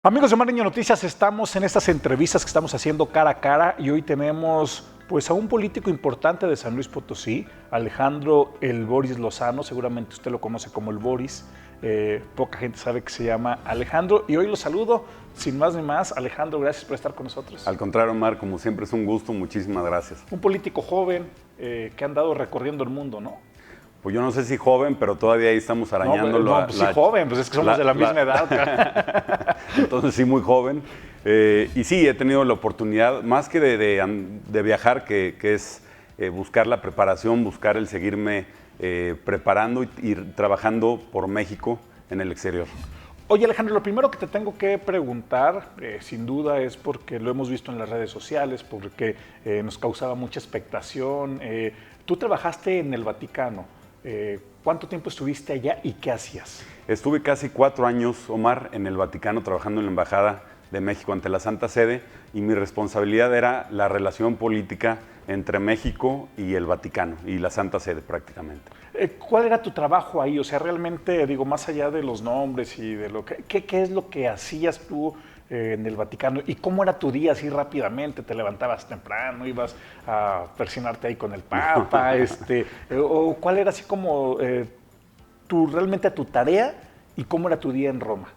Amigos de Mar Niño Noticias, estamos en estas entrevistas que estamos haciendo cara a cara y hoy tenemos pues a un político importante de San Luis Potosí, Alejandro El Boris Lozano, seguramente usted lo conoce como El Boris, poca gente sabe que se llama Alejandro y hoy lo saludo, sin más ni más. Alejandro, gracias por estar con nosotros. Al contrario, Omar, como siempre es un gusto, muchísimas gracias. Un político joven que ha andado recorriendo el mundo, ¿no? Pues yo no sé si joven, pero todavía ahí estamos arañando sí, joven, pues es que somos de la misma edad. Entonces sí, muy joven. Y sí, he tenido la oportunidad, más que de viajar, que es buscar la preparación, buscar el seguirme preparando y trabajando por México en el exterior. Oye, Alejandro, lo primero que te tengo que preguntar, sin duda, es porque lo hemos visto en las redes sociales, porque nos causaba mucha expectación. Tú trabajaste en el Vaticano. ¿Cuánto tiempo estuviste allá y qué hacías? Estuve casi 4 años, Omar, en el Vaticano trabajando en la Embajada de México ante la Santa Sede y mi responsabilidad era la relación política entre México y el Vaticano y la Santa Sede prácticamente. ¿Cuál era tu trabajo ahí? O sea, realmente, digo, más allá de los nombres y de lo que... ¿Qué es lo que hacías tú en el Vaticano? ¿Y cómo era tu día así rápidamente? ¿Te levantabas temprano? ¿Ibas a persinarte ahí con el Papa? ¿O cuál era así como realmente tu tarea y cómo era tu día en Roma?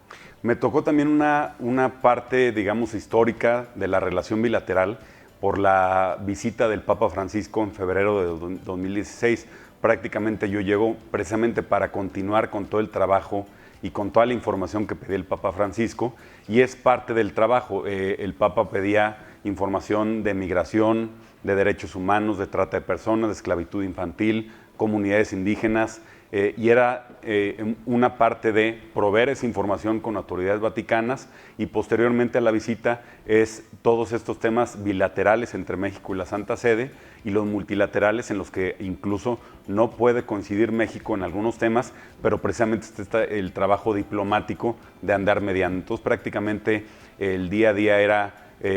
Me tocó también una parte, digamos, histórica de la relación bilateral por la visita del Papa Francisco en febrero de 2016. Prácticamente yo llego precisamente para continuar con todo el trabajo y con toda la información que pedía el Papa Francisco, y es parte del trabajo. El Papa pedía información de migración, de derechos humanos, de trata de personas, de esclavitud infantil, comunidades indígenas, y era una parte de proveer esa información con autoridades vaticanas, y posteriormente a la visita es todos estos temas bilaterales entre México y la Santa Sede y los multilaterales en los que incluso no puede coincidir México en algunos temas, pero precisamente está el trabajo diplomático de andar mediando. Entonces prácticamente el día a día era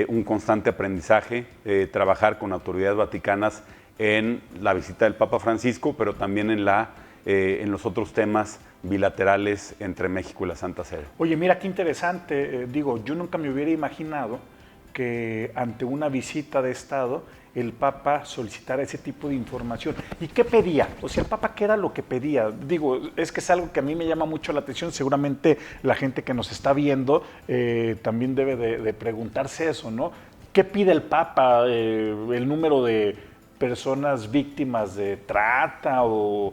un constante aprendizaje, trabajar con autoridades vaticanas en la visita del Papa Francisco, pero también en los otros temas bilaterales entre México y la Santa Sede. Oye, mira qué interesante. Digo, yo nunca me hubiera imaginado que ante una visita de Estado el Papa solicitara ese tipo de información. ¿Y qué pedía? O sea, el Papa, ¿qué era lo que pedía? Digo, es que es algo que a mí me llama mucho la atención. Seguramente la gente que nos está viendo también debe de preguntarse eso, ¿no? ¿Qué pide el Papa? ¿El número de personas víctimas de trata o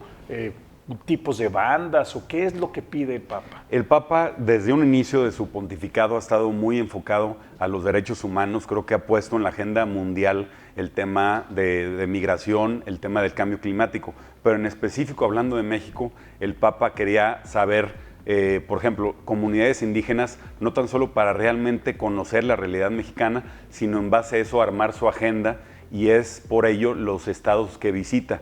tipos de bandas, o qué es lo que pide el Papa? El Papa, desde un inicio de su pontificado, ha estado muy enfocado a los derechos humanos. Creo que ha puesto en la agenda mundial el tema de migración, el tema del cambio climático. Pero en específico, hablando de México, el Papa quería saber, por ejemplo, comunidades indígenas, no tan solo para realmente conocer la realidad mexicana, sino en base a eso armar su agenda, y es por ello los estados que visita.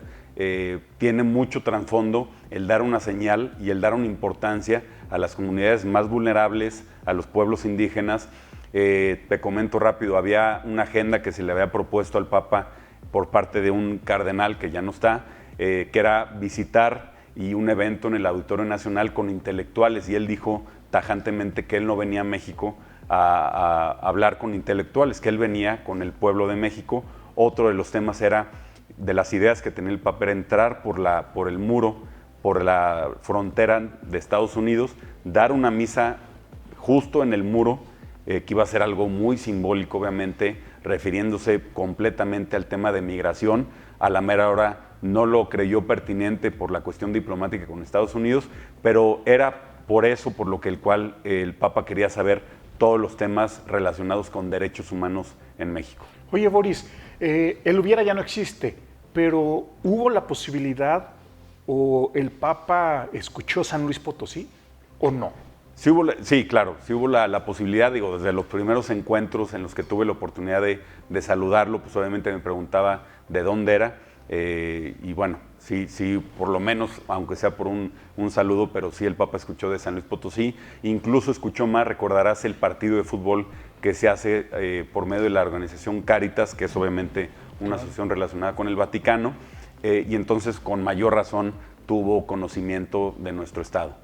Tiene mucho trasfondo el dar una señal y el dar una importancia a las comunidades más vulnerables, a los pueblos indígenas. Te comento rápido, había una agenda que se le había propuesto al Papa por parte de un cardenal que ya no está, que era visitar y un evento en el Auditorio Nacional con intelectuales, y él dijo tajantemente que él no venía a México a hablar con intelectuales, que él venía con el pueblo de México. Otro de los temas era, de las ideas que tenía el Papa, era entrar por el muro, por la frontera de Estados Unidos, dar una misa justo en el muro, que iba a ser algo muy simbólico, obviamente, refiriéndose completamente al tema de migración. A la mera hora no lo creyó pertinente por la cuestión diplomática con Estados Unidos, pero era por eso por lo que el Papa quería saber todos los temas relacionados con derechos humanos en México. Oye, Boris, el hubiera ya no existe, pero ¿hubo la posibilidad o el Papa escuchó San Luis Potosí o no? Sí, claro, sí hubo la posibilidad. Digo, desde los primeros encuentros en los que tuve la oportunidad de saludarlo, pues obviamente me preguntaba de dónde era, y bueno, sí, por lo menos, aunque sea por un saludo, pero sí el Papa escuchó de San Luis Potosí. Incluso escuchó más, recordarás el partido de fútbol que se hace por medio de la organización Cáritas, que es obviamente una asociación relacionada con el Vaticano, y entonces con mayor razón tuvo conocimiento de nuestro Estado.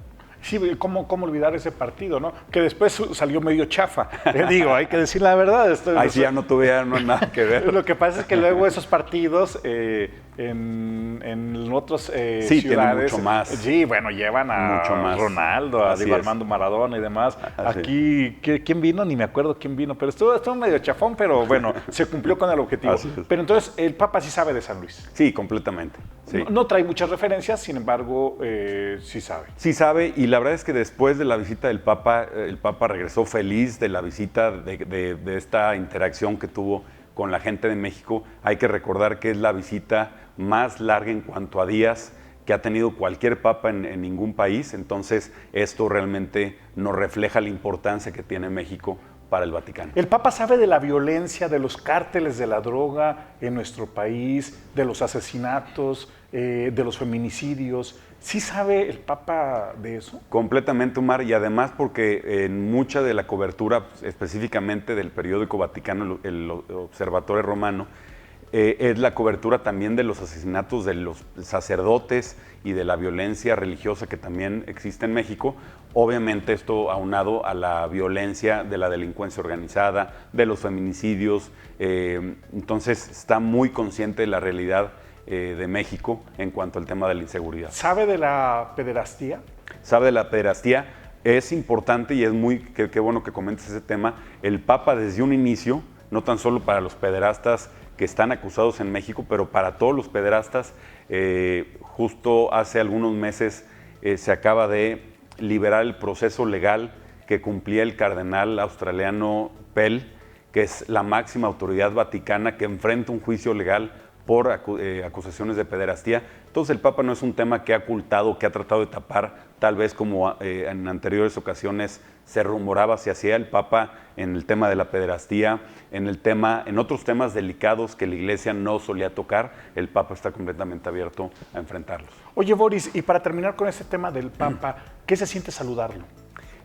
Sí, ¿cómo olvidar ese partido, no? Que después salió medio chafa. Digo, hay que decir la verdad. Ahí sí ya no tuve nada que ver. Lo que pasa es que luego esos partidos en otras sí, ciudades... mucho más. Sí, bueno, llevan a Ronaldo, a Diego Armando Maradona y demás. Aquí, ¿quién vino? Ni me acuerdo quién vino, pero estuvo medio chafón, pero bueno, se cumplió con el objetivo. Pero entonces, el Papa sí sabe de San Luis. Sí, completamente. Sí. No trae muchas referencias, sin embargo, sí sabe. Sí sabe, y la verdad es que después de la visita del Papa, el Papa regresó feliz de la visita, de esta interacción que tuvo con la gente de México. Hay que recordar que es la visita más larga en cuanto a días que ha tenido cualquier Papa en ningún país. Entonces, esto realmente nos refleja la importancia que tiene México para el Vaticano. El Papa sabe de la violencia, de los cárteles de la droga en nuestro país, de los asesinatos, de los feminicidios. ¿Sí sabe el Papa de eso? Completamente, Omar, y además porque en mucha de la cobertura, específicamente del periódico Vaticano, el Observatore Romano, es la cobertura también de los asesinatos de los sacerdotes y de la violencia religiosa que también existe en México. Obviamente esto aunado a la violencia de la delincuencia organizada, de los feminicidios, entonces está muy consciente de la realidad de México en cuanto al tema de la inseguridad. ¿Sabe de la pederastía? Sabe de la pederastía, es importante y es qué bueno que comentes ese tema. El Papa desde un inicio, no tan solo para los pederastas que están acusados en México, pero para todos los pederastas, justo hace algunos meses se acaba de liberar el proceso legal que cumplía el cardenal australiano Pell, que es la máxima autoridad vaticana que enfrenta un juicio legal por acusaciones de pederastía. Entonces el Papa no es un tema que ha ocultado, que ha tratado de tapar, tal vez como en anteriores ocasiones se rumoraba, se hacía. El Papa en el tema de la pederastía, en otros temas delicados que la Iglesia no solía tocar, el Papa está completamente abierto a enfrentarlos. Oye, Boris, y para terminar con este tema del Papa, ¿qué se siente saludarlo?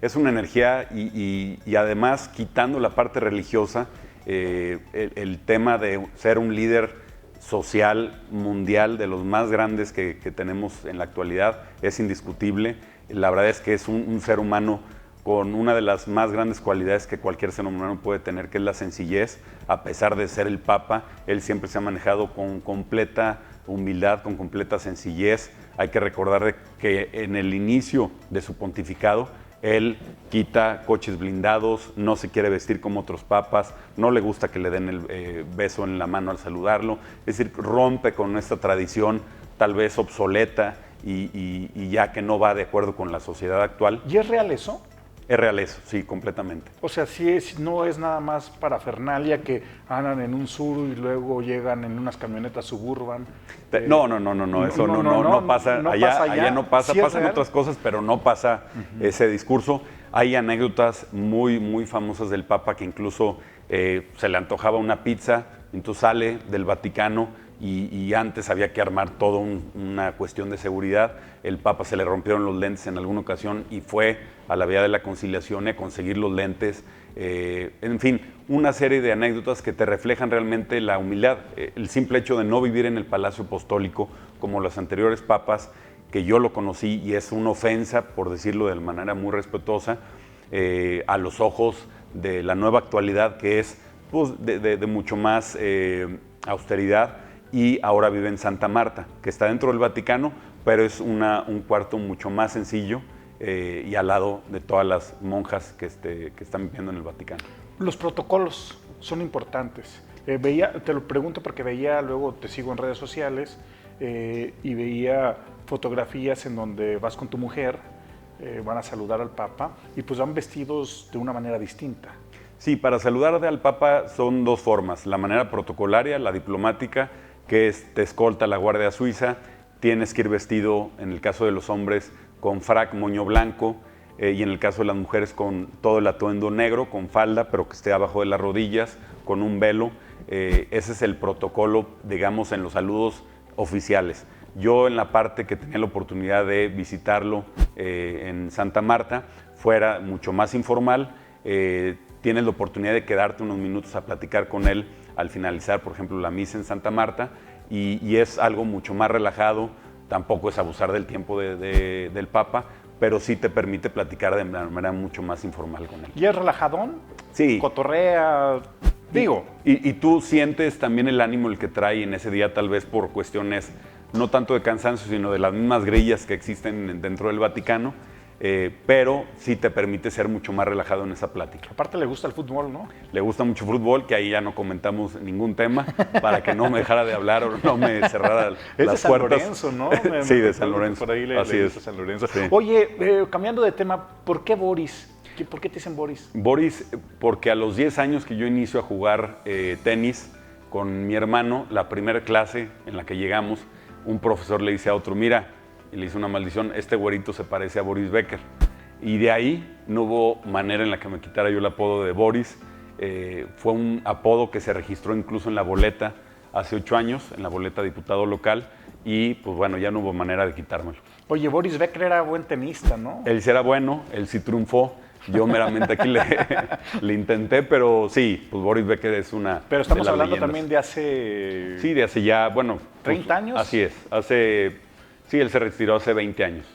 Es una energía y además quitando la parte religiosa, el tema de ser un líder social mundial de los más grandes que tenemos en la actualidad es indiscutible. La verdad es que es un ser humano con una de las más grandes cualidades que cualquier ser humano puede tener, que es la sencillez. A pesar de ser el Papa, él siempre se ha manejado con completa humildad, con completa sencillez. Hay que recordar que en el inicio de su pontificado, él quita coches blindados, no se quiere vestir como otros papas, no le gusta que le den el beso en la mano al saludarlo. Es decir, rompe con esta tradición tal vez obsoleta y ya que no va de acuerdo con la sociedad actual. ¿Y es real eso? Es real eso, sí, completamente. O sea, no es nada más parafernalia que andan en un sur y luego llegan en unas camionetas Suburban. No, eso no pasa. Allá no pasa, ¿sí pasan otras cosas, pero no pasa ese discurso. Hay anécdotas muy, muy famosas del Papa que incluso se le antojaba una pizza, entonces sale del Vaticano y antes había que armar toda una cuestión de seguridad. El Papa se le rompieron los lentes en alguna ocasión y fue a la Vía de la Conciliación a conseguir los lentes. En fin, una serie de anécdotas que te reflejan realmente la humildad. El simple hecho de no vivir en el Palacio Apostólico como los anteriores papas, que yo lo conocí y es una ofensa, por decirlo de manera muy respetuosa, a los ojos de la nueva actualidad, que es pues, de mucho más austeridad, y ahora vive en Santa Marta, que está dentro del Vaticano, pero es un cuarto mucho más sencillo y al lado de todas las monjas que están viviendo en el Vaticano. Los protocolos son importantes. Te lo pregunto porque luego te sigo en redes sociales y veía fotografías en donde vas con tu mujer, van a saludar al Papa y pues van vestidos de una manera distinta. Sí, para saludar al Papa son dos formas, la manera protocolaria, la diplomática, que te escolta la Guardia Suiza, tienes que ir vestido, en el caso de los hombres, con frac, moño blanco, y en el caso de las mujeres con todo el atuendo negro, con falda, pero que esté abajo de las rodillas, con un velo. Ese es el protocolo, digamos, en los saludos oficiales. Yo en la parte que tenía la oportunidad de visitarlo en Santa Marta, fuera mucho más informal, tienes la oportunidad de quedarte unos minutos a platicar con él al finalizar, por ejemplo, la misa en Santa Marta, y es algo mucho más relajado. Tampoco es abusar del tiempo del Papa, pero sí te permite platicar de manera mucho más informal con él. ¿Y es relajadón? Sí. Cotorrea, digo. Y tú sientes también el ánimo el que trae en ese día, tal vez por cuestiones no tanto de cansancio, sino de las mismas grillas que existen dentro del Vaticano, pero sí te permite ser mucho más relajado en esa plática. Aparte le gusta el fútbol, ¿no? Le gusta mucho fútbol, que ahí ya no comentamos ningún tema, para que no me dejara de hablar o no me cerrara es las de puertas. San Lorenzo, ¿no? Sí, de San Lorenzo. Por ahí Así le es. San Lorenzo. Sí. Oye, cambiando de tema, ¿por qué Boris? ¿Por qué te dicen Boris? Boris, porque a los 10 años que yo inicio a jugar tenis con mi hermano, la primera clase en la que llegamos, un profesor le dice a otro, mira, y le hizo una maldición, este güerito se parece a Boris Becker. Y de ahí no hubo manera en la que me quitara yo el apodo de Boris. Fue un apodo que se registró incluso en la boleta hace 8 años, en la boleta de diputado local, y pues bueno, ya no hubo manera de quitármelo. Oye, Boris Becker era buen tenista, ¿no? Él sí era bueno, él sí triunfó. Yo meramente aquí le intenté, pero sí, pues Boris Becker es una. Pero estamos de las hablando leyendas. también de hace. Sí, de hace ya, bueno. 30 años. Así es. Sí, él se retiró hace 20 años.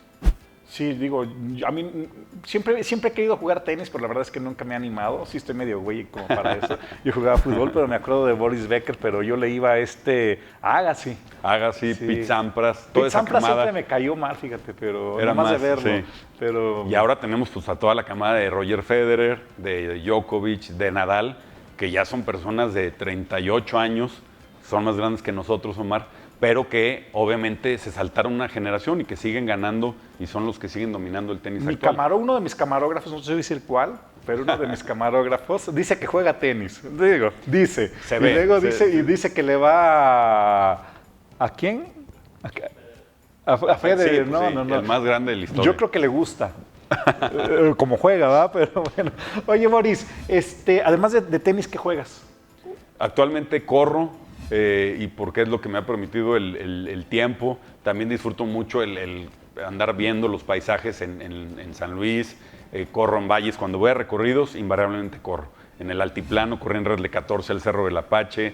Sí, digo, a mí siempre he querido jugar tenis, pero la verdad es que nunca me he animado. Sí, estoy medio güey como para eso. Yo jugaba fútbol, pero me acuerdo de Boris Becker, pero yo le iba a Agassi. Agassi, Sí. Pete Sampras, toda Pete esa Sampras camada. siempre me cayó mal, fíjate, pero Era nada más más, de verlo. sí. Pero... Y ahora tenemos pues a toda la camada de Roger Federer, de Djokovic, de Nadal, que ya son personas de 38 años, son más grandes que nosotros, Omar, pero que obviamente se saltaron una generación y que siguen ganando y son los que siguen dominando el tenis actual. Uno de mis camarógrafos, no sé decir cuál, pero uno de mis camarógrafos dice que juega tenis. Digo, dice. Se y ve, luego se- dice que le va ¿a quién? A Federer, Sí, no, sí, no. el más grande de la historia. Yo creo que le gusta. Como juega, ¿verdad? Pero bueno. Oye, Boris, además de tenis, ¿qué juegas? Actualmente corro y porque es lo que me ha permitido el tiempo. También disfruto mucho el andar viendo los paisajes en San Luis. Corro en valles. Cuando voy a recorridos, invariablemente corro. En el altiplano, corrí en Redle 14 al Cerro del Apache.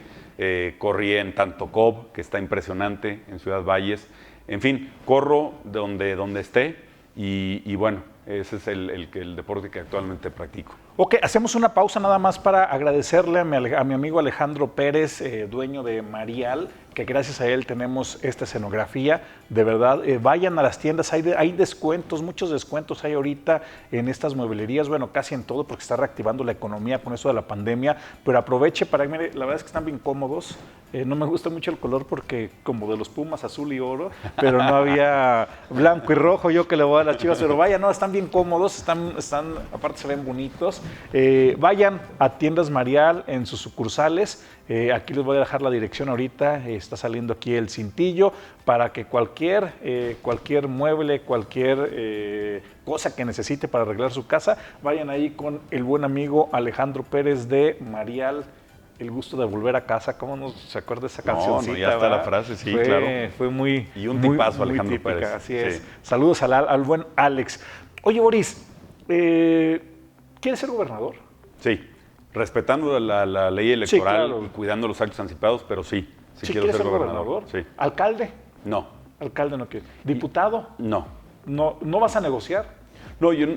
Corrí en Tantocob, que está impresionante, en Ciudad Valles. En fin, corro donde esté y bueno, ese es el deporte que actualmente practico. Ok, hacemos una pausa nada más para agradecerle a mi amigo Alejandro Pérez, dueño de Marial, que gracias a él tenemos esta escenografía. De verdad, vayan a las tiendas, hay descuentos, muchos descuentos hay ahorita en estas mueblerías, bueno, casi en todo porque está reactivando la economía con eso de la pandemia, pero aproveche para, mire, la verdad es que están bien cómodos. No me gusta mucho el color porque como de los Pumas azul y oro, pero no había blanco y rojo, yo que le voy a las Chivas, pero vaya, no, están bien cómodos, están aparte se ven bonitos. Vayan a tiendas Marial en sus sucursales. Aquí les voy a dejar la dirección ahorita, está saliendo aquí el cintillo para que cualquier mueble, cualquier cosa que necesite para arreglar su casa, vayan ahí con el buen amigo Alejandro Pérez de Marial. El gusto de volver a casa, ¿cómo no se acuerda de esa cancioncita? No, ya está la frase, sí, claro. Fue muy Y un tipazo, muy Alejandro típica, Pérez. así es. Sí. Saludos al buen Alex. Oye, Boris, ¿quieres ser gobernador? Sí, respetando la ley electoral Sí, claro. y cuidando los actos anticipados, pero sí quiero ¿quieres ser gobernador. Sí. ¿Alcalde? No, Alcalde no quiere. ¿Diputado? no. ¿No vas a negociar? No, yo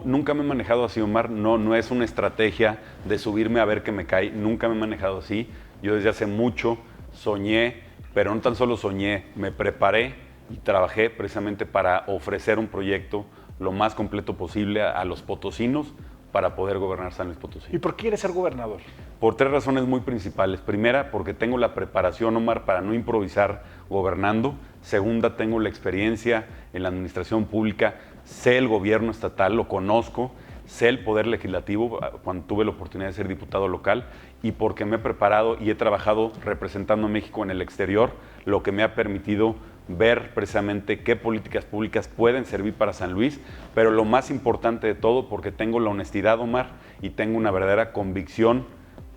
nunca me he manejado así, Omar. No es una estrategia de subirme a ver qué me cae. Nunca me he manejado así. Yo desde hace mucho soñé, pero no tan solo soñé, me preparé y trabajé precisamente para ofrecer un proyecto lo más completo posible a los potosinos para poder gobernar San Luis Potosí. ¿Y por qué quieres ser gobernador? Por 3 razones muy principales. Primera, porque tengo la preparación, Omar, para no improvisar gobernando. Segunda, tengo la experiencia en la administración pública. Sé el gobierno estatal, lo conozco. Sé el poder legislativo cuando tuve la oportunidad de ser diputado local. Y porque me he preparado y he trabajado representando a México en el exterior, lo que me ha permitido ver precisamente qué políticas públicas pueden servir para San Luis, pero lo más importante de todo, porque tengo la honestidad, Omar, y tengo una verdadera convicción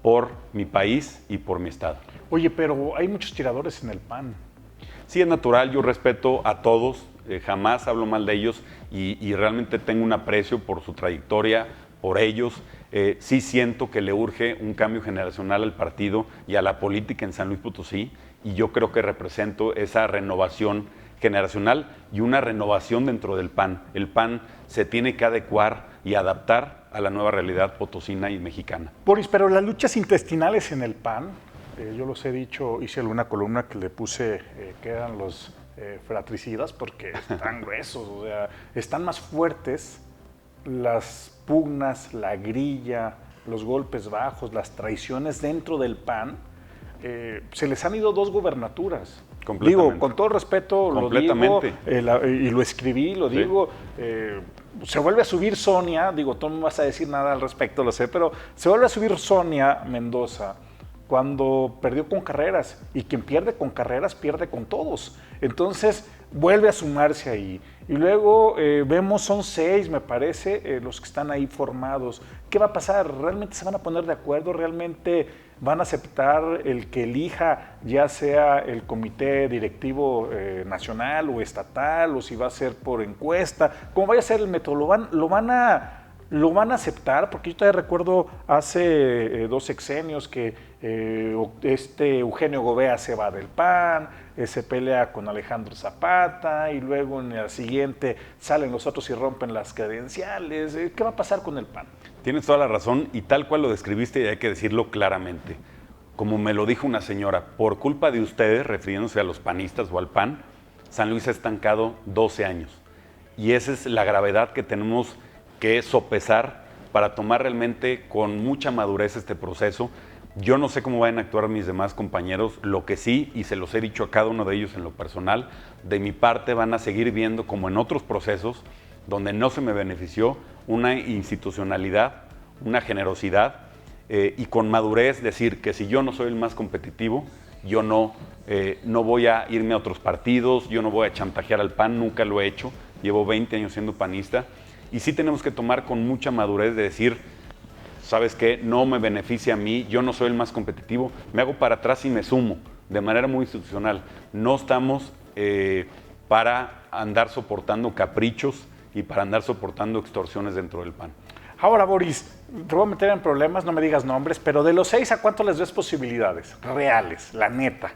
por mi país y por mi estado. Oye, pero hay muchos tiradores en el PAN. Sí, es natural, yo respeto a todos, jamás hablo mal de ellos y realmente tengo un aprecio por su trayectoria, por ellos. Sí siento que le urge un cambio generacional al partido y a la política en San Luis Potosí, y yo creo que represento esa renovación generacional y una renovación dentro del PAN. El PAN se tiene que adecuar y adaptar a la nueva realidad potosina y mexicana. Boris, pero las luchas intestinales en el PAN, yo los he dicho, hice alguna columna que le puse que eran los fratricidas porque están gruesos, o sea, están más fuertes las pugnas, la grilla, los golpes bajos, las traiciones dentro del PAN. Se les han ido 2 gubernaturas. Digo, con todo respeto, lo digo, y lo escribí, lo digo, se vuelve a subir Sonia, digo, tú no me vas a decir nada al respecto, lo sé, pero se vuelve a subir Sonia Mendoza cuando perdió con Carreras, y quien pierde con Carreras pierde con todos. Entonces vuelve a sumarse ahí. Y luego vemos, son 6, me parece, los que están ahí formados. ¿Qué va a pasar? ¿Realmente se van a poner de acuerdo? ¿Realmente van a aceptar el que elija ya sea el comité directivo nacional o estatal, o si va a ser por encuesta? ¿Cómo vaya a ser el método? ¿Lo van a aceptar? Porque yo todavía recuerdo hace 2 sexenios que Eugenio Gobea se va del PAN, se pelea con Alejandro Zapata, y luego en la siguiente salen los otros y rompen las credenciales. ¿Qué va a pasar con el PAN? Tienes toda la razón, y tal cual lo describiste, y hay que decirlo claramente. Como me lo dijo una señora, por culpa de ustedes, refiriéndose a los panistas o al PAN, San Luis ha estancado 12 años. Y esa es la gravedad que tenemos que sopesar para tomar realmente con mucha madurez este proceso. Yo no sé cómo van a actuar mis demás compañeros, lo que sí, y se los he dicho a cada uno de ellos en lo personal, de mi parte van a seguir viendo, como en otros procesos, donde no se me benefició, una institucionalidad, una generosidad, y con madurez decir que si yo no soy el más competitivo, yo no voy a irme a otros partidos, yo no voy a chantajear al PAN, nunca lo he hecho, llevo 20 años siendo panista, y sí tenemos que tomar con mucha madurez de decir, ¿sabes qué? No me beneficia a mí, yo no soy el más competitivo, me hago para atrás y me sumo, de manera muy institucional. No estamos para andar soportando caprichos y para andar soportando extorsiones dentro del PAN. Ahora, Boris, te voy a meter en problemas, no me digas nombres, pero de los 6, ¿a cuánto les ves posibilidades reales, la neta?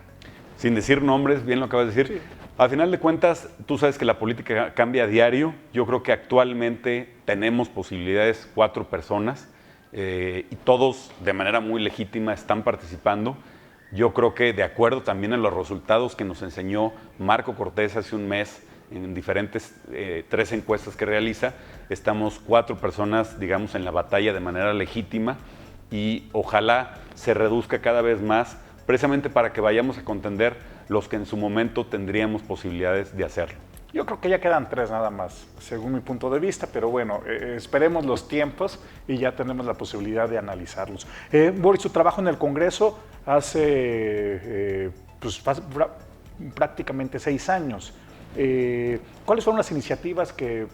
Sin decir nombres, bien lo acabas de decir. Sí. Al final de cuentas, tú sabes que la política cambia a diario. Yo creo que actualmente tenemos posibilidades 4 personas y todos de manera muy legítima están participando. Yo creo que de acuerdo también a los resultados que nos enseñó Marco Cortés hace un mes en diferentes 3 encuestas que realiza, estamos 4 personas, digamos, en la batalla de manera legítima, y ojalá se reduzca cada vez más, precisamente para que vayamos a contender los que en su momento tendríamos posibilidades de hacerlo. Yo creo que ya quedan 3 nada más, según mi punto de vista, pero bueno, esperemos los tiempos y ya tenemos la posibilidad de analizarlos. Boris, su trabajo en el Congreso hace prácticamente 6 años. ¿Cuáles son las iniciativas que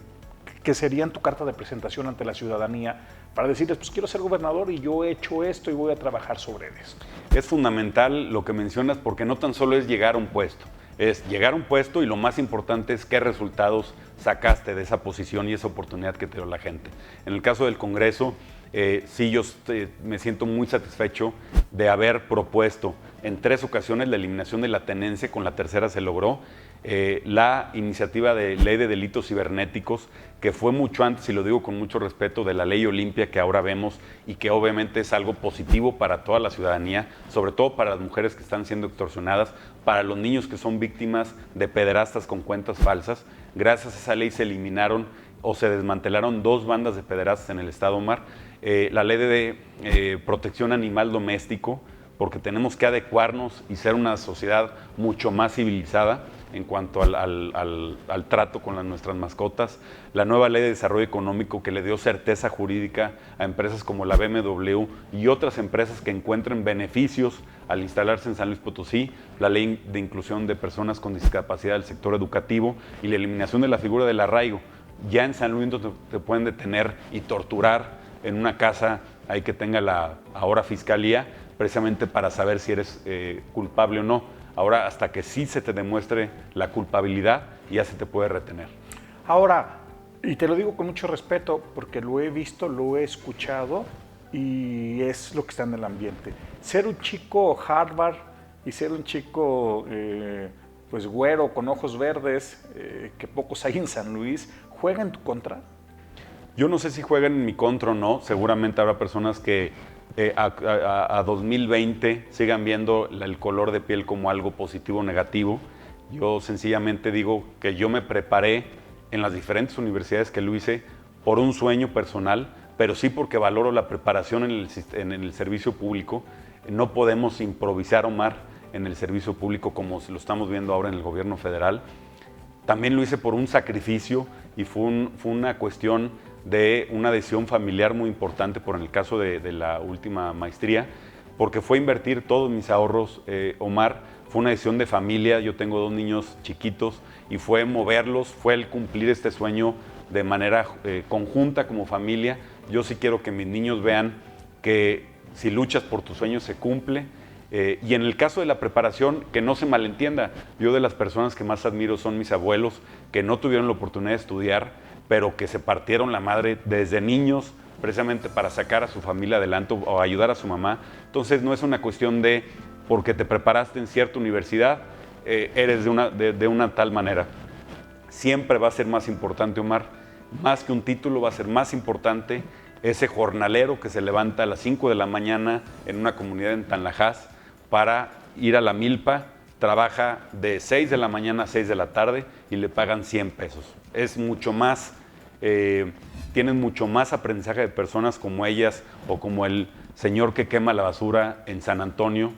serían tu carta de presentación ante la ciudadanía para decirles, pues quiero ser gobernador y yo he hecho esto y voy a trabajar sobre esto? Es fundamental lo que mencionas, porque no tan solo es llegar a un puesto, es llegar a un puesto, y lo más importante es qué resultados sacaste de esa posición y esa oportunidad que te dio la gente. En el caso del Congreso, sí, yo me siento muy satisfecho de haber propuesto en 3 ocasiones la eliminación de la tenencia, con la tercera se logró, la iniciativa de ley de delitos cibernéticos, que fue mucho antes, y lo digo con mucho respeto, de la ley Olimpia que ahora vemos, y que obviamente es algo positivo para toda la ciudadanía, sobre todo para las mujeres que están siendo extorsionadas, para los niños que son víctimas de pederastas con cuentas falsas. Gracias a esa ley se eliminaron o se desmantelaron 2 bandas de pederastas en el estado, Omar. La ley de protección animal doméstico, porque tenemos que adecuarnos y ser una sociedad mucho más civilizada en cuanto al trato con nuestras mascotas. La nueva ley de desarrollo económico, que le dio certeza jurídica a empresas como la BMW y otras empresas que encuentren beneficios al instalarse en San Luis Potosí. La ley de inclusión de personas con discapacidad del sector educativo y la eliminación de la figura del arraigo. Ya en San Luis te pueden detener y torturar en una casa ahí que tenga la ahora fiscalía, precisamente para saber si eres culpable o no. Ahora, hasta que sí se te demuestre la culpabilidad, ya se te puede retener. Ahora, y te lo digo con mucho respeto, porque lo he visto, lo he escuchado, y es lo que está en el ambiente. Ser un chico Harvard y ser un chico pues güero, con ojos verdes, que pocos hay en San Luis, ¿juega en tu contra? Yo no sé si juegan en mi contra o no. Seguramente habrá personas que a 2020 sigan viendo el color de piel como algo positivo o negativo. Yo sencillamente digo que yo me preparé en las diferentes universidades que lo hice por un sueño personal, pero sí porque valoro la preparación en el servicio público. No podemos improvisar, Omar, en el servicio público como lo estamos viendo ahora en el gobierno federal. También lo hice por un sacrificio y fue una cuestión de una decisión familiar muy importante por el caso de la última maestría, porque fue invertir todos mis ahorros, Omar. Fue una decisión de familia, yo tengo 2 niños chiquitos y fue moverlos, fue el cumplir este sueño de manera conjunta como familia. Yo sí quiero que mis niños vean que si luchas por tus sueños se cumple. Y en el caso de la preparación, que no se malentienda, yo de las personas que más admiro son mis abuelos, que no tuvieron la oportunidad de estudiar, pero que se partieron la madre desde niños, precisamente para sacar a su familia adelante o ayudar a su mamá. Entonces no es una cuestión de, porque te preparaste en cierta universidad, eres de una tal manera. Siempre va a ser más importante, Omar, más que un título, va a ser más importante ese jornalero que se levanta a las 5 de la mañana en una comunidad en Tanlajas para ir a la milpa, trabaja de 6 de la mañana a 6 de la tarde y le pagan 100 pesos. Es mucho más, tienen mucho más aprendizaje de personas como ellas o como el señor que quema la basura en San Antonio,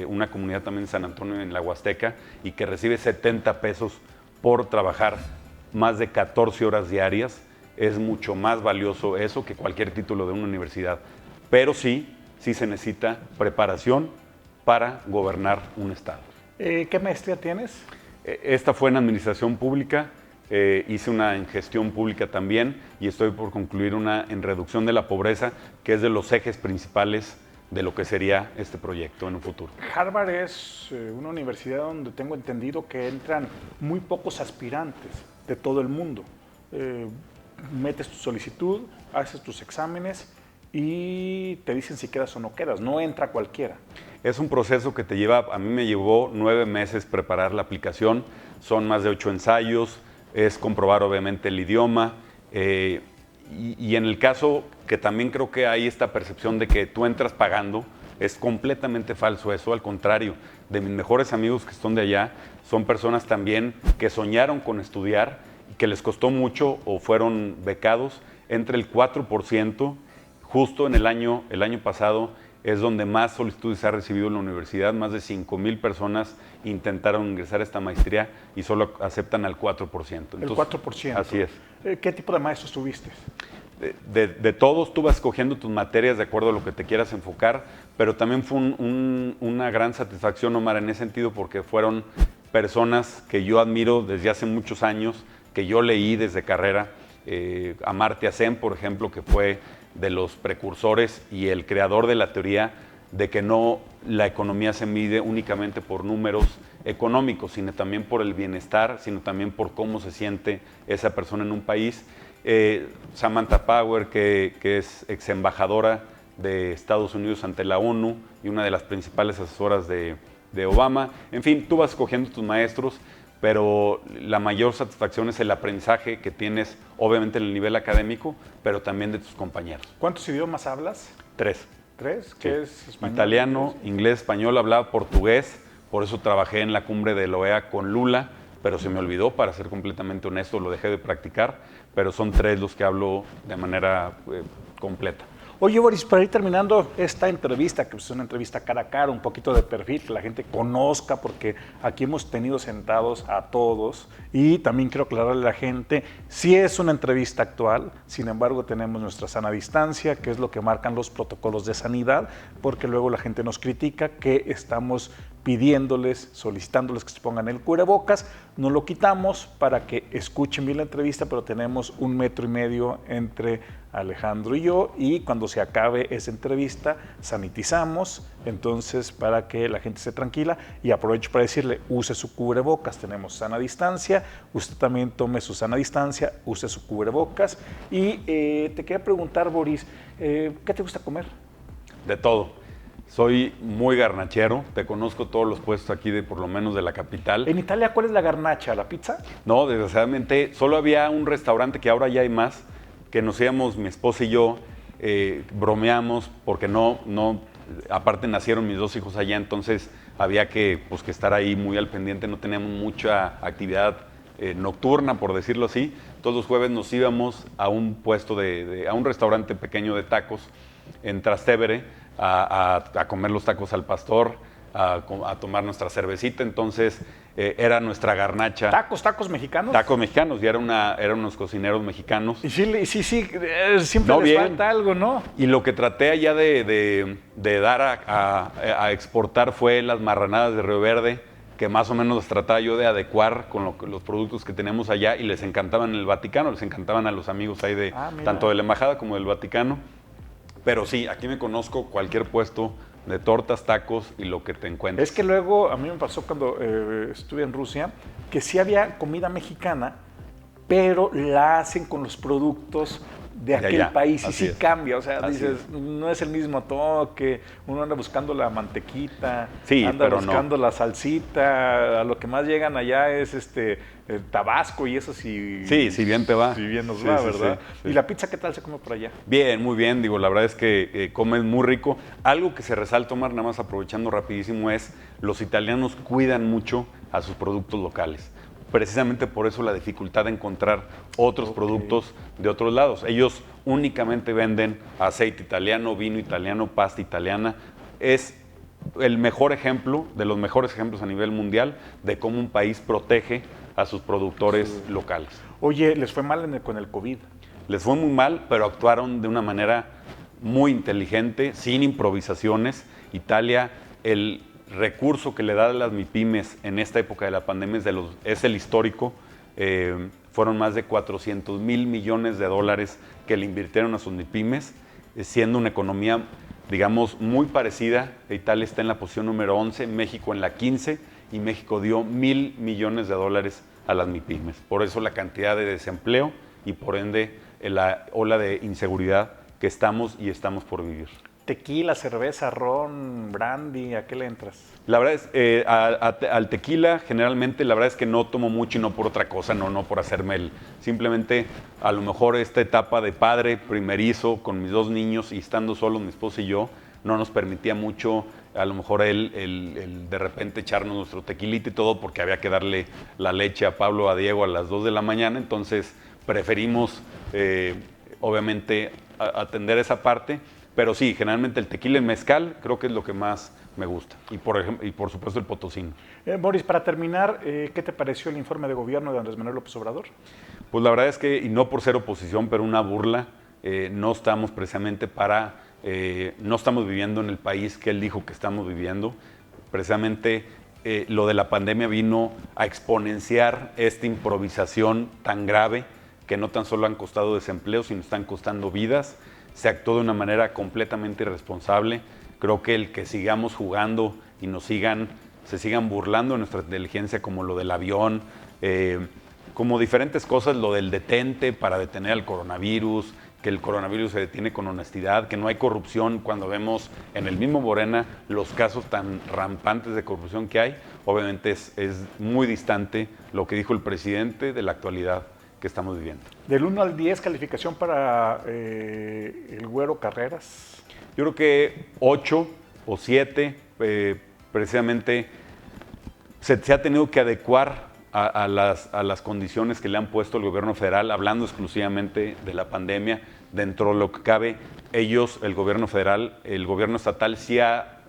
una comunidad también en San Antonio, en la Huasteca, y que recibe 70 pesos por trabajar más de 14 horas diarias. Es mucho más valioso eso que cualquier título de una universidad. Pero sí se necesita preparación para gobernar un estado. ¿Qué maestría tienes? Esta fue en administración pública, hice una en gestión pública también y estoy por concluir una en reducción de la pobreza, que es de los ejes principales de lo que sería este proyecto en un futuro. Harvard es una universidad donde tengo entendido que entran muy pocos aspirantes de todo el mundo. Metes tu solicitud, haces tus exámenes y te dicen si quedas o no quedas, no entra cualquiera. Es un proceso que te lleva, a mí me llevó 9 meses preparar la aplicación, son más de 8 ensayos, es comprobar obviamente el idioma y en el caso que también creo que hay esta percepción de que tú entras pagando, es completamente falso eso, al contrario, de mis mejores amigos que están de allá, son personas también que soñaron con estudiar, que les costó mucho o fueron becados, entre el 4%, justo en el año pasado es donde más solicitudes se ha recibido en la universidad, más de 5,000 personas intentaron ingresar a esta maestría y solo aceptan al 4%. Entonces, el 4%. Así es. ¿Qué tipo de maestros tuviste? De todos, tú vas escogiendo tus materias de acuerdo a lo que te quieras enfocar, pero también fue una gran satisfacción, Omar, en ese sentido, porque fueron personas que yo admiro desde hace muchos años, que yo leí desde carrera. Amartya Sen, por ejemplo, que fue de los precursores y el creador de la teoría de que no la economía se mide únicamente por números económicos, sino también por el bienestar, sino también por cómo se siente esa persona en un país. Samantha Power, que es ex embajadora de Estados Unidos ante la ONU y una de las principales asesoras de Obama. En fin, tú vas escogiendo tus maestros, pero la mayor satisfacción es el aprendizaje que tienes, obviamente en el nivel académico, pero también de tus compañeros. ¿Cuántos idiomas hablas? 3. ¿3? ¿Qué es español? Italiano, inglés, español, hablaba portugués, por eso trabajé en la cumbre de la OEA con Lula, pero se me olvidó, para ser completamente honesto, lo dejé de practicar, pero son 3 los que hablo de manera completa. Oye, Boris, para ir terminando esta entrevista, que es una entrevista cara a cara, un poquito de perfil, que la gente conozca, porque aquí hemos tenido sentados a todos y también quiero aclararle a la gente, sí es una entrevista actual, sin embargo tenemos nuestra sana distancia, que es lo que marcan los protocolos de sanidad, porque luego la gente nos critica que estamos pidiéndoles, solicitándoles que se pongan el cubrebocas, no lo quitamos para que escuchen bien la entrevista, pero tenemos 1,5 metros entre Alejandro y yo, y cuando se acabe esa entrevista sanitizamos, entonces para que la gente esté tranquila, y aprovecho para decirle, use su cubrebocas, tenemos sana distancia, usted también tome su sana distancia, use su cubrebocas, y te quería preguntar, Boris, ¿qué te gusta comer? De todo. Soy muy garnachero, te conozco todos los puestos aquí de por lo menos de la capital. En Italia, ¿cuál es la garnacha? ¿La pizza? No, desgraciadamente solo había un restaurante que ahora ya hay más, que nos íbamos mi esposa y yo, bromeamos porque aparte nacieron mis 2 hijos allá, entonces había que estar ahí muy al pendiente, no teníamos mucha actividad nocturna, por decirlo así. Todos los jueves nos íbamos a un puesto a un restaurante pequeño de tacos en Trastevere a comer los tacos al pastor, a tomar nuestra cervecita. Entonces era nuestra garnacha. ¿Tacos mexicanos? Tacos mexicanos, y eran unos cocineros mexicanos. Y sí, siempre No, les bien. falta algo, ¿no? Y lo que traté allá de dar a exportar fue las marranadas de Río Verde, que más o menos las trataba yo de adecuar con los productos que tenemos allá, y les encantaban en el Vaticano, les encantaban a los amigos ahí tanto de la embajada como del Vaticano. Pero sí, aquí me conozco cualquier puesto de tortas, tacos y lo que te encuentres. Es que luego, a mí me pasó cuando estuve en Rusia, que sí había comida mexicana, pero la hacen con los productos de aquel allá. país, y Así sí es. cambia, o sea, Así dices, es. no es el mismo toque, uno anda buscando la mantequita, Sí, anda pero buscando la salsita, a lo que más llegan allá es el Tabasco, y eso sí. Sí, si bien te va. Si bien nos Sí, va, sí, ¿verdad? sí. ¿Y la pizza qué tal se come por allá? Bien, muy bien. Digo, la verdad es que comen muy rico. Algo que se resalta, Omar, nada más aprovechando rapidísimo, es los italianos cuidan mucho a sus productos locales. Precisamente por eso la dificultad de encontrar otros productos de otros lados. Ellos únicamente venden aceite italiano, vino italiano, pasta italiana. Es el mejor ejemplo, de los mejores ejemplos a nivel mundial, de cómo un país protege a sus productores locales. Oye, les fue mal con el COVID. Les fue muy mal, pero actuaron de una manera muy inteligente, sin improvisaciones. Italia, el recurso que le da a las MIPYMES en esta época de la pandemia es el histórico. Fueron más de 400,000 millones de dólares que le invirtieron a sus MIPYMES, siendo una economía, digamos, muy parecida. Italia está en la posición número 11, México en la 15, y México dio 1,000 millones de dólares a las MIPYMES. Por eso la cantidad de desempleo y por ende la ola de inseguridad que estamos por vivir. Tequila, cerveza, ron, brandy, ¿a qué le entras? La verdad es, al tequila generalmente la verdad es que no tomo mucho, y no por otra cosa, no por hacerme simplemente a lo mejor esta etapa de padre primerizo con mis 2 niños y estando solos mi esposa y yo, no nos permitía mucho a lo mejor el de repente echarnos nuestro tequilita y todo, porque había que darle la leche a Pablo, a Diego a las 2 de la mañana, entonces preferimos obviamente atender esa parte. Pero sí, generalmente el tequila y el mezcal creo que es lo que más me gusta. Y por supuesto el potosino. Boris, para terminar, ¿qué te pareció el informe de gobierno de Andrés Manuel López Obrador? Pues la verdad es que, y no por ser oposición, pero una burla, no estamos precisamente no estamos viviendo en el país que él dijo que estamos viviendo. Precisamente lo de la pandemia vino a exponenciar esta improvisación tan grave, que no tan solo han costado desempleo, sino están costando vidas. Se actuó de una manera completamente irresponsable. Creo que el que sigamos jugando y se sigan burlando de nuestra inteligencia, como lo del avión, como diferentes cosas, lo del detente para detener al coronavirus, que el coronavirus se detiene con honestidad, que no hay corrupción, cuando vemos en el mismo Morena los casos tan rampantes de corrupción que hay. Obviamente es muy distante lo que dijo el presidente de la actualidad que estamos viviendo. Del 1 al 10, calificación para el Güero Carreras. Yo creo que 8 o 7, precisamente se ha tenido que adecuar a las condiciones que le han puesto el gobierno federal, hablando exclusivamente de la pandemia. Dentro de lo que cabe, el gobierno federal, el gobierno estatal sí ha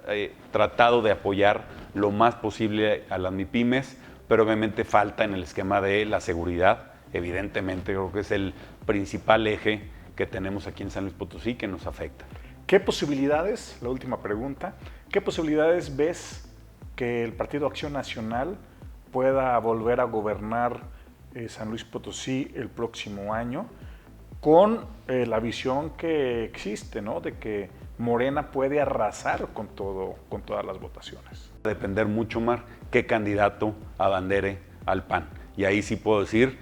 tratado de apoyar lo más posible a las MIPYMES, pero obviamente falta en el esquema de la seguridad. Evidentemente, creo que es el principal eje que tenemos aquí en San Luis Potosí que nos afecta. ¿Qué posibilidades, la última pregunta, qué posibilidades ves que el Partido Acción Nacional pueda volver a gobernar San Luis Potosí el próximo año con la visión que existe, ¿no? De que Morena puede arrasar con todas las votaciones? Va a depender mucho más qué candidato abandere al PAN. Y ahí sí puedo decir,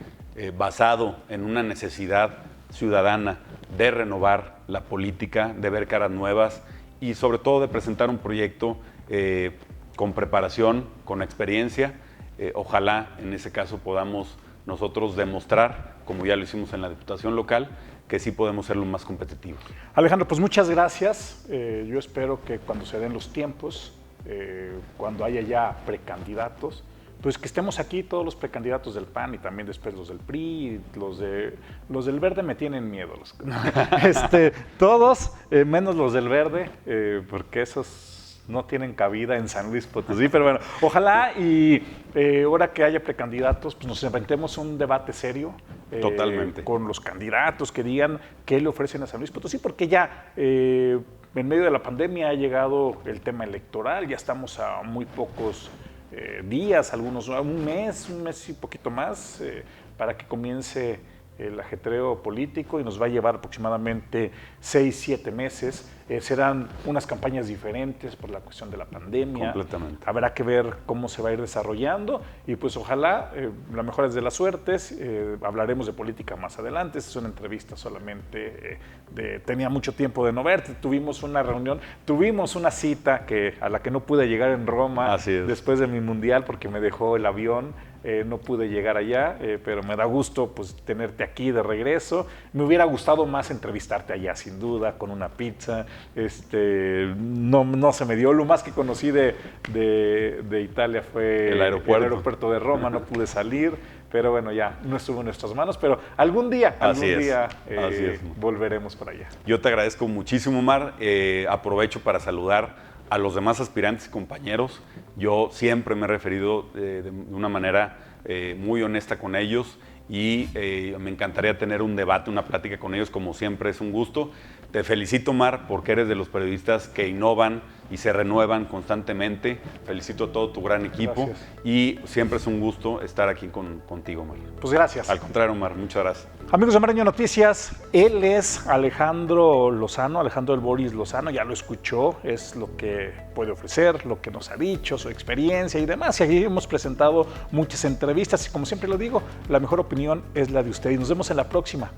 basado en una necesidad ciudadana de renovar la política, de ver caras nuevas y sobre todo de presentar un proyecto con preparación, con experiencia. Ojalá en ese caso podamos nosotros demostrar, como ya lo hicimos en la Diputación local, que sí podemos ser lo más competitivos. Alejandro, pues muchas gracias. Yo espero que cuando se den los tiempos, cuando haya ya precandidatos, pues que estemos aquí todos los precandidatos del PAN y también después los del PRI, los del Verde me tienen miedo, todos, menos los del Verde, porque esos no tienen cabida en San Luis Potosí, pero bueno, ojalá y ahora que haya precandidatos, pues nos enfrentemos a un debate serio. Totalmente. Con los candidatos que digan qué le ofrecen a San Luis Potosí, porque ya en medio de la pandemia ha llegado el tema electoral, ya estamos a muy pocos días, algunos, un mes y poquito más, para que comience el ajetreo político y nos va a llevar aproximadamente 6-7 meses. Serán unas campañas diferentes por la cuestión de la pandemia. Completamente. Habrá que ver cómo se va a ir desarrollando y pues ojalá, la mejor es de las suertes. Hablaremos de política más adelante. Esta es una entrevista solamente tenía mucho tiempo de no verte. Tuvimos una reunión, tuvimos una cita a la que no pude llegar en Roma después de mi mundial porque me dejó el avión. No pude llegar allá, pero me da gusto pues tenerte aquí de regreso. Me hubiera gustado más entrevistarte allá, sin duda, con una pizza. No se me dio. Lo más que conocí de Italia fue el aeropuerto de Roma. No pude salir, pero bueno, ya no estuvo en nuestras manos. Pero algún día volveremos para allá. Yo te agradezco muchísimo, Omar. Aprovecho para saludar a los demás aspirantes y compañeros. Yo siempre me he referido de una manera muy honesta con ellos y me encantaría tener un debate, una plática con ellos, como siempre es un gusto. Te felicito, Omar, porque eres de los periodistas que innovan y se renuevan constantemente. Felicito a todo tu gran equipo. Gracias. Y siempre es un gusto estar aquí contigo, Omar. Pues gracias. Al contrario, Omar, muchas gracias. Amigos de Milenio Noticias, él es Alejandro Lozano, Alejandro del Boris Lozano, ya lo escuchó, es lo que puede ofrecer, lo que nos ha dicho, su experiencia y demás. Y aquí hemos presentado muchas entrevistas y como siempre lo digo, la mejor opinión es la de usted. Y nos vemos en la próxima.